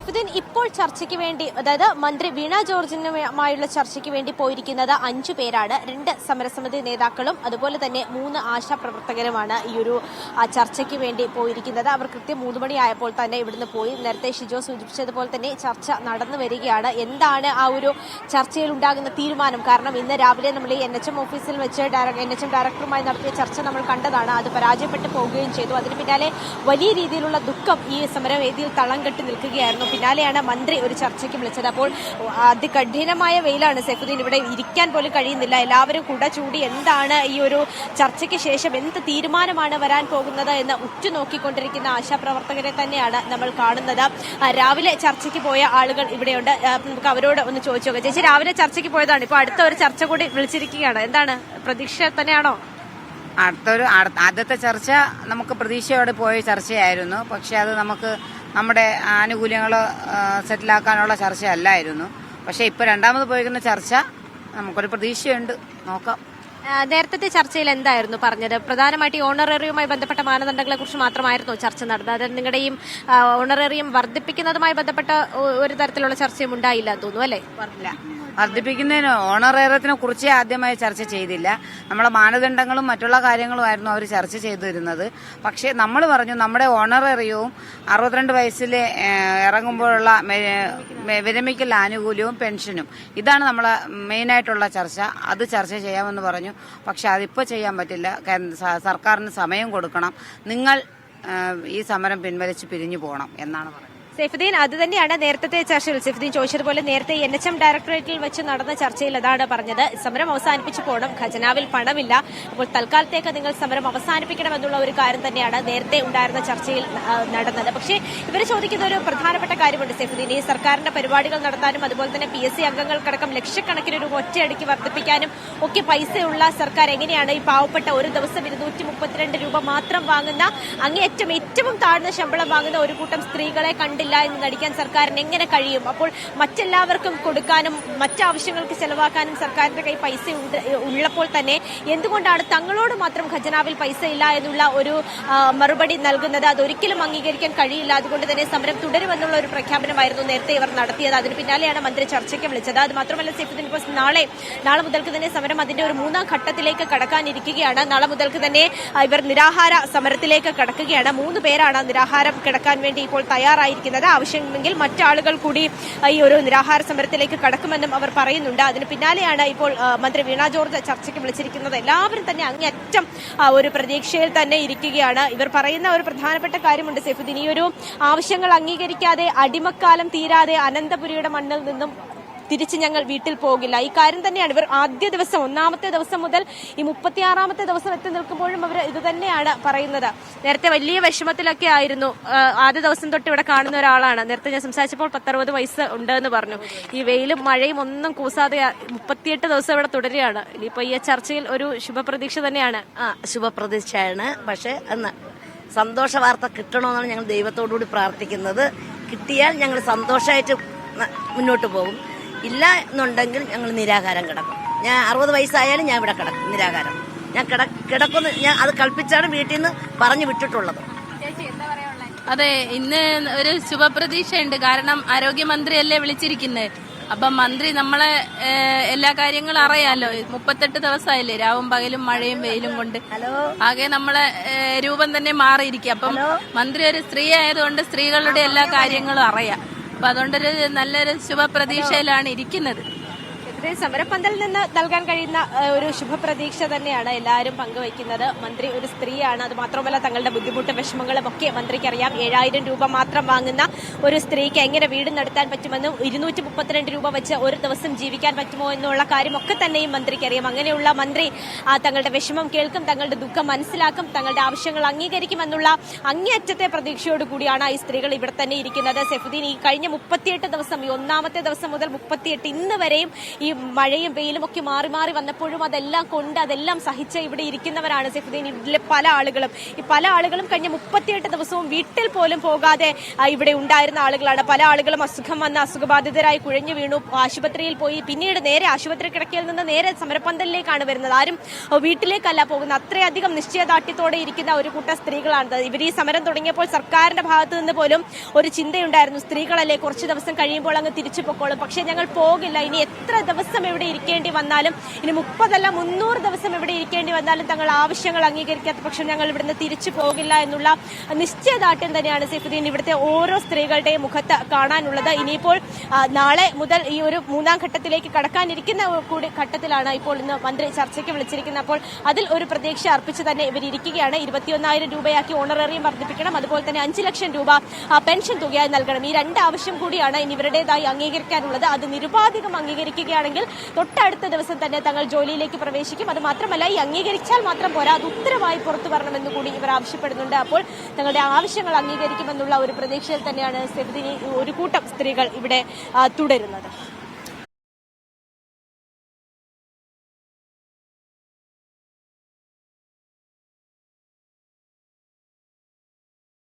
സെഫുദ്ദീൻ, ഇപ്പോൾ ചർച്ചയ്ക്ക് വേണ്ടി, അതായത് മന്ത്രി വീണ ജോർജിനുമായുള്ള ചർച്ചയ്ക്ക് വേണ്ടി പോയിരിക്കുന്നത് 5 പേരാണ്. 2 സമരസമിതി നേതാക്കളും അതുപോലെ തന്നെ 3 ആശാപ്രവർത്തകരുമാണ് ഈ ഒരു ചർച്ചയ്ക്ക് വേണ്ടി പോയിരിക്കുന്നത്. അവർ കൃത്യം 3 മണിയായപ്പോൾ തന്നെ ഇവിടുന്ന് പോയി. നേരത്തെ ഷിജോ സൂചിപ്പിച്ചതുപോലെ തന്നെ ചർച്ച നടന്നു വരികയാണ്. എന്താണ് ആ ഒരു ചർച്ചയിൽ ഉണ്ടാകുന്ന തീരുമാനം? കാരണം ഇന്ന് രാവിലെ നമ്മൾ ഈ NHM ഓഫീസിൽ വെച്ച് NHM ഡയറക്ടറുമായി നടത്തിയ ചർച്ച നമ്മൾ കണ്ടതാണ്. അത് പരാജയപ്പെട്ടു പോവുകയും ചെയ്തു. അതിന് പിന്നാലെ വലിയ രീതിയിലുള്ള ദുഃഖം ഈ സമരവേദിയിൽ തളം കെട്ടി നിൽക്കുകയായിരുന്നു. പിന്നാലെയാണ് മന്ത്രി ഒരു ചർച്ചയ്ക്ക് വിളിച്ചത്. അപ്പോൾ അതികഠിനമായ വെയിലാണ് സെഫുദ്ദീൻ, ഇവിടെ ഇരിക്കാൻ പോലും കഴിയുന്നില്ല. എല്ലാവരും കുട ചൂടി എന്താണ് ഈ ഒരു ചർച്ചയ്ക്ക് ശേഷം എന്ത് തീരുമാനമാണ് വരാൻ പോകുന്നത് എന്ന് ഉറ്റുനോക്കിക്കൊണ്ടിരിക്കുന്ന ആശാപ്രവർത്തകരെ തന്നെയാണ് നമ്മൾ കാണുന്നത്. രാവിലെ ചർച്ചയ്ക്ക് പോയ ആളുകൾ ഇവിടെയുണ്ട്. നമുക്ക് അവരോട് ഒന്ന് ചോദിച്ചു നോക്കാം. ചേച്ചി, രാവിലെ ചർച്ചയ്ക്ക് പോയതാണ്, ഇപ്പൊ അടുത്ത ഒരു ചർച്ച കൂടി വിളിച്ചിരിക്കുകയാണ്. എന്താണ്, പ്രതീക്ഷ തന്നെയാണോ? ആദ്യത്തെ ചർച്ച നമുക്ക് പ്രതീക്ഷയോടെ പോയ ചർച്ചയായിരുന്നു. പക്ഷെ അത് നമുക്ക് നമ്മുടെ ആനുകൂല്യങ്ങൾ സെറ്റിലാക്കാനുള്ള ചർച്ചയല്ലായിരുന്നു. പക്ഷെ ഇപ്പൊ രണ്ടാമത് പോയിരിക്കുന്ന ചർച്ച നമുക്കൊരു പ്രതീക്ഷയുണ്ട്, നോക്കാം. നേരത്തെ ചർച്ചയിൽ എന്തായിരുന്നു പറഞ്ഞത്? പ്രധാനമായിട്ട് ഈ ഓണറേറിയവുമായി ബന്ധപ്പെട്ട മാനദണ്ഡങ്ങളെ കുറിച്ച് മാത്രമായിരുന്നു ചർച്ച നടന്നത്. അതായത് നിങ്ങളുടെയും ഓണറേറിയം വർദ്ധിപ്പിക്കുന്നതുമായി ബന്ധപ്പെട്ട ഒരു തരത്തിലുള്ള ചർച്ചയും ഉണ്ടായില്ല എന്ന് തോന്നുന്നു, അല്ലേ? വർദ്ധിപ്പിക്കുന്നതിന് ഓണറേറിയത്തിനെ കുറിച്ച് ആദ്യമായി ചർച്ച ചെയ്തില്ല. നമ്മളെ മാനദണ്ഡങ്ങളും മറ്റുള്ള കാര്യങ്ങളുമായിരുന്നു അവർ ചർച്ച ചെയ്തിരുന്നത്. പക്ഷേ നമ്മൾ പറഞ്ഞു നമ്മുടെ ഓണറേറിയവും 62 വയസ്സിൽ ഇറങ്ങുമ്പോഴുള്ള വിരമിക്കൽ ആനുകൂല്യവും പെൻഷനും, ഇതാണ് നമ്മളെ മെയിനായിട്ടുള്ള ചർച്ച. അത് ചർച്ച ചെയ്യാമെന്ന് പറഞ്ഞു. പക്ഷെ അതിപ്പോൾ ചെയ്യാൻ പറ്റില്ല. സർക്കാരിന് സമയം കൊടുക്കണം. നിങ്ങൾ ഈ സമരം പിൻവലിച്ച് പിരിഞ്ഞു പോകണം എന്നാണ് പറയുന്നത്. സെഫുദ്ദീൻ, അത് തന്നെയാണ് നേരത്തെ ചർച്ചയിൽ സെഫുദ്ദീൻ ചോദിച്ചതുപോലെ നേരത്തെ NHM ഡയറക്ടറേറ്റിൽ വെച്ച് നടന്ന ചർച്ചയിൽ അതാണ് പറഞ്ഞത്. സമരം അവസാനിപ്പിച്ചു പോകണം, ഖജനാവിൽ പണമില്ല, അപ്പോൾ തൽക്കാലത്തേക്ക് നിങ്ങൾ സമരം അവസാനിപ്പിക്കണമെന്നുള്ള ഒരു കാര്യം തന്നെയാണ് നേരത്തെ ഉണ്ടായിരുന്ന ചർച്ചയിൽ നടന്നത്. പക്ഷേ ഇവർ ചോദിക്കുന്ന ഒരു പ്രധാനപ്പെട്ട കാര്യമുണ്ട് സെഫുദ്ദീൻ. ഈ സർക്കാരിന്റെ പരിപാടികൾ നടത്താനും അതുപോലെ തന്നെ PSC അംഗങ്ങൾക്കടക്കം ലക്ഷക്കണക്കിന് രൂപ ഒറ്റയടിക്ക് വർദ്ധിപ്പിക്കാനും ഒക്കെ പൈസയുള്ള സർക്കാർ എങ്ങനെയാണ് ഈ പാവപ്പെട്ട ഒരു ദിവസം 232 രൂപ മാത്രം വാങ്ങുന്ന, അങ്ങേയറ്റം ഏറ്റവും താഴ്ന്ന ശമ്പളം വാങ്ങുന്ന ഒരു കൂട്ടം സ്ത്രീകളെ കണ്ടില്ല എന്ന് നടിക്കാൻ സർക്കാരിന് എങ്ങനെ കഴിയും? അപ്പോൾ മറ്റെല്ലാവർക്കും കൊടുക്കാനും മറ്റാവശ്യങ്ങൾക്ക് ചെലവാക്കാനും സർക്കാരിന്റെ കൈ പൈസ ഉള്ളപ്പോൾ തന്നെ എന്തുകൊണ്ടാണ് തങ്ങളോട് മാത്രം ഖജനാവിൽ പൈസ ഇല്ല എന്നുള്ള ഒരു മറുപടി നൽകുന്നത്? അതൊരിക്കലും അംഗീകരിക്കാൻ കഴിയില്ല. അതുകൊണ്ട് തന്നെ സമരം തുടരുമെന്നുള്ള ഒരു പ്രഖ്യാപനമായിരുന്നു നേരത്തെ ഇവർ നടത്തിയത്. അതിന് പിന്നാലെയാണ് മന്ത്രി ചർച്ചയ്ക്ക് വിളിച്ചത്. അത് മാത്രമല്ല സെഫുദ്ദീൻ, ഇപ്പോൾ നാളെ മുതൽക്ക് തന്നെ സമരം അതിന്റെ ഒരു 3ാം ഘട്ടത്തിലേക്ക് കടക്കാനിരിക്കുകയാണ്. നാളെ മുതൽക്ക് തന്നെ ഇവർ നിരാഹാര സമരത്തിലേക്ക് കടക്കുകയാണ്. 3 പേരാണ് നിരാഹാരം കിടക്കാൻ വേണ്ടി ഇപ്പോൾ തയ്യാറായിരിക്കുന്നത്. ആവശ്യമെങ്കിൽ മറ്റാളുകൾ കൂടി ഈ ഒരു നിരാഹാര സമരത്തിലേക്ക് കടക്കുമെന്നും അവർ പറയുന്നുണ്ട്. അതിന് പിന്നാലെയാണ് ഇപ്പോൾ മന്ത്രി വീണ ജോർജ് ചർച്ചയ്ക്ക് വിളിച്ചിരിക്കുന്നത്. എല്ലാവരും തന്നെ അങ്ങേയറ്റം ഒരു പ്രതീക്ഷയിൽ തന്നെ ഇരിക്കുകയാണ്. ഇവർ പറയുന്ന ഒരു പ്രധാനപ്പെട്ട കാര്യമുണ്ട് സെഫുദ്ദീൻ, ഈ ഒരു ആവശ്യങ്ങൾ അംഗീകരിക്കാതെ അടിമക്കാലം തീരാതെ അനന്തപുരിയുടെ മണ്ണിൽ നിന്നും തിരിച്ച് ഞങ്ങൾ വീട്ടിൽ പോകില്ല. ഈ കാര്യം തന്നെയാണ് ഇവർ ആദ്യ ദിവസം 1ാമത്തെ ദിവസം മുതൽ ഈ 36ാമത്തെ ദിവസം എത്തി നിൽക്കുമ്പോഴും അവർ ഇത് തന്നെയാണ് പറയുന്നത്. നേരത്തെ വലിയ വിഷമത്തിലൊക്കെ ആയിരുന്നു. ആദ്യ ദിവസം തൊട്ട് ഇവിടെ കാണുന്ന ഒരാളാണ്. നേരത്തെ ഞാൻ സംസാരിച്ചപ്പോൾ 10-60 വയസ്സ് ഉണ്ടെന്ന് പറഞ്ഞു. ഈ വെയിലും മഴയും ഒന്നും കൂസാതെ 38 ദിവസം ഇവിടെ തുടരുകയാണ്. ഇനിയിപ്പോ ഈ ചർച്ചയിൽ ഒരു ശുഭപ്രതീക്ഷ തന്നെയാണ്. ശുഭപ്രതീക്ഷയാണ്. പക്ഷെ അന്ന് സന്തോഷ വാർത്ത കിട്ടണമെന്നാണ് ഞങ്ങൾ ദൈവത്തോടുകൂടി പ്രാർത്ഥിക്കുന്നത്. കിട്ടിയാൽ ഞങ്ങൾ സന്തോഷമായിട്ട് മുന്നോട്ട് പോകും. ഇല്ല എന്നുണ്ടെങ്കിൽ ഞങ്ങൾ നിരാഹാരം കിടക്കും. ഞാൻ 60 വയസ്സായാലും ഞാൻ ഇവിടെ കിടക്കും നിരാഹാരം. ഞാൻ കിടക്കുന്നു. ഞാൻ അത് കൽപ്പിച്ചാണ് വീട്ടിൽ നിന്ന് പറഞ്ഞു വിട്ടിട്ടുള്ളത്. അതെ, ഇന്ന് ഒരു ശുഭപ്രതീക്ഷയുണ്ട്. കാരണം ആരോഗ്യമന്ത്രിയല്ലേ വിളിച്ചിരിക്കുന്നത്. അപ്പം മന്ത്രി നമ്മളെ എല്ലാ കാര്യങ്ങളും അറിയാലോ. 38 ദിവസമായില്ലേ, രാവും പകലും മഴയും വെയിലും കൊണ്ട് ആകെ നമ്മളെ രൂപം തന്നെ മാറിയിരിക്കും. അപ്പം മന്ത്രി ഒരു സ്ത്രീ ആയതുകൊണ്ട് സ്ത്രീകളുടെ എല്ലാ കാര്യങ്ങളും അറിയാം. അപ്പൊ അതുകൊണ്ടൊരു നല്ലൊരു ശുഭപ്രതീക്ഷയിലാണ് ഇരിക്കുന്നത്. സമരപ്പന്തലിൽ നിന്ന് നൽകാൻ കഴിയുന്ന ഒരു ശുഭപ്രതീക്ഷ തന്നെയാണ് എല്ലാവരും പങ്കുവയ്ക്കുന്നത്. മന്ത്രി ഒരു സ്ത്രീയാണ്. അത് മാത്രമല്ല തങ്ങളുടെ ബുദ്ധിമുട്ടും വിഷമങ്ങളും ഒക്കെ മന്ത്രിക്ക് അറിയാം. 7000 രൂപ മാത്രം വാങ്ങുന്ന ഒരു സ്ത്രീക്ക് എങ്ങനെ വീട് നടത്താൻ പറ്റുമെന്നും 232 രൂപ വെച്ച് ഒരു ദിവസം ജീവിക്കാൻ പറ്റുമോ എന്നുള്ള കാര്യമൊക്കെ തന്നെയും മന്ത്രിക്ക് അറിയാം. അങ്ങനെയുള്ള മന്ത്രി തങ്ങളുടെ വിഷമം കേൾക്കും, തങ്ങളുടെ ദുഃഖം മനസ്സിലാക്കും, തങ്ങളുടെ ആവശ്യങ്ങൾ അംഗീകരിക്കുമെന്നുള്ള അങ്ങേയറ്റത്തെ പ്രതീക്ഷയോടുകൂടിയാണ് ഈ സ്ത്രീകൾ ഇവിടെ തന്നെ ഇരിക്കുന്നത്. സെഫുദ്ദീൻ, ഈ കഴിഞ്ഞ 38 ദിവസം, ഈ 1ാമത്തെ ദിവസം മുതൽ 38 ഇന്ന് വരെയും ഈ ഈ മഴയും വെയിലും ഒക്കെ മാറി മാറി വന്നപ്പോഴും അതെല്ലാം കൊണ്ട് അതെല്ലാം സഹിച്ച് ഇവിടെ ഇരിക്കുന്നവരാണ് സൈഫുദ്ദീൻ. ഇതിലെ പല ആളുകളും കഴിഞ്ഞ 38 ദിവസവും വീട്ടിൽ പോലും പോകാതെ ഇവിടെ ഉണ്ടായിരുന്ന ആളുകളാണ്. പല ആളുകളും അസുഖം വന്ന് അസുഖബാധിതരായി കുഴഞ്ഞു വീണു, ആശുപത്രിയിൽ പോയി, പിന്നീട് നേരെ ആശുപത്രി കിടക്കയിൽ നിന്ന് നേരെ സമരപ്പന്തലിലേക്കാണ് വരുന്നത്. ആരും വീട്ടിലേക്കല്ല പോകുന്നത്. അത്രയധികം നിശ്ചയദാർഢ്യത്തോടെ ഇരിക്കുന്ന ഒരു കൂട്ടം സ്ത്രീകളാണ്. ഇവർ ഈ സമരം തുടങ്ങിയപ്പോൾ സർക്കാരിന്റെ ഭാഗത്തു നിന്ന് പോലും ഒരു ചിന്തയുണ്ടായിരുന്നു, സ്ത്രീകളല്ലേ കുറച്ച് ദിവസം കഴിയുമ്പോൾ അങ്ങ് തിരിച്ചു പൊക്കോളും, പക്ഷേ ഞങ്ങൾ പോകില്ല, ഇനി എത്ര ദിവസം ഇവിടെ ഇരിക്കേണ്ടി വന്നാലും, ഇനി 30 അല്ല 300 ദിവസം ഇവിടെ ഇരിക്കേണ്ടി വന്നാലും തങ്ങൾ ആവശ്യങ്ങൾ അംഗീകരിക്കാത്ത പക്ഷം ഞങ്ങൾ ഇവിടുന്ന് തിരിച്ചു പോകില്ല എന്നുള്ള നിശ്ചയദാർഢ്യം തന്നെയാണ് സൈഫുദ്ദീൻ ഇവിടുത്തെ ഓരോ സ്ത്രീകളുടെയും മുഖത്ത് കാണാനുള്ളത്. ഇനിയിപ്പോൾ നാളെ മുതൽ ഈ ഒരു 3ാം ഘട്ടത്തിലേക്ക് കടക്കാനിരിക്കുന്ന കൂടി ഘട്ടത്തിലാണ് ഇപ്പോൾ ഇന്ന് മന്ത്രി ചർച്ചയ്ക്ക് വിളിച്ചിരിക്കുന്നത്. അപ്പോൾ അതിൽ ഒരു പ്രതീക്ഷ അർപ്പിച്ച് തന്നെ ഇവർ ഇരിക്കുകയാണ്. 21,000 രൂപയാക്കി ഓണറേറിയം വർദ്ധിപ്പിക്കണം, അതുപോലെ തന്നെ 5 ലക്ഷം രൂപ പെൻഷൻ തുകയായി നൽകണം. ഈ 2 ആവശ്യം കൂടിയാണ് ഇനി ഇവരുടേതായി അംഗീകരിക്കാനുള്ളത്. അത് നിരുപാധികം അംഗീകരിക്കുകയാണെങ്കിൽ തൊട്ടടുത്ത ദിവസം തന്നെ തങ്ങൾ ജോലിയിലേക്ക് പ്രവേശിക്കും. അത് മാത്രമല്ല, ഈ അംഗീകരിച്ചാൽ മാത്രം പോരാ, അത് ഉത്തരവായി പുറത്തു വരണമെന്ന് കൂടി ഇവർ ആവശ്യപ്പെടുന്നുണ്ട്. അപ്പോൾ തങ്ങളുടെ ആവശ്യങ്ങൾ അംഗീകരിക്കുമെന്നുള്ള ഒരു പ്രതീക്ഷയിൽ തന്നെയാണ് സൈഫുദ്ദീൻ ഒരു കൂട്ടം സ്ത്രീകൾ ഇവിടെ തുടരുന്നത്.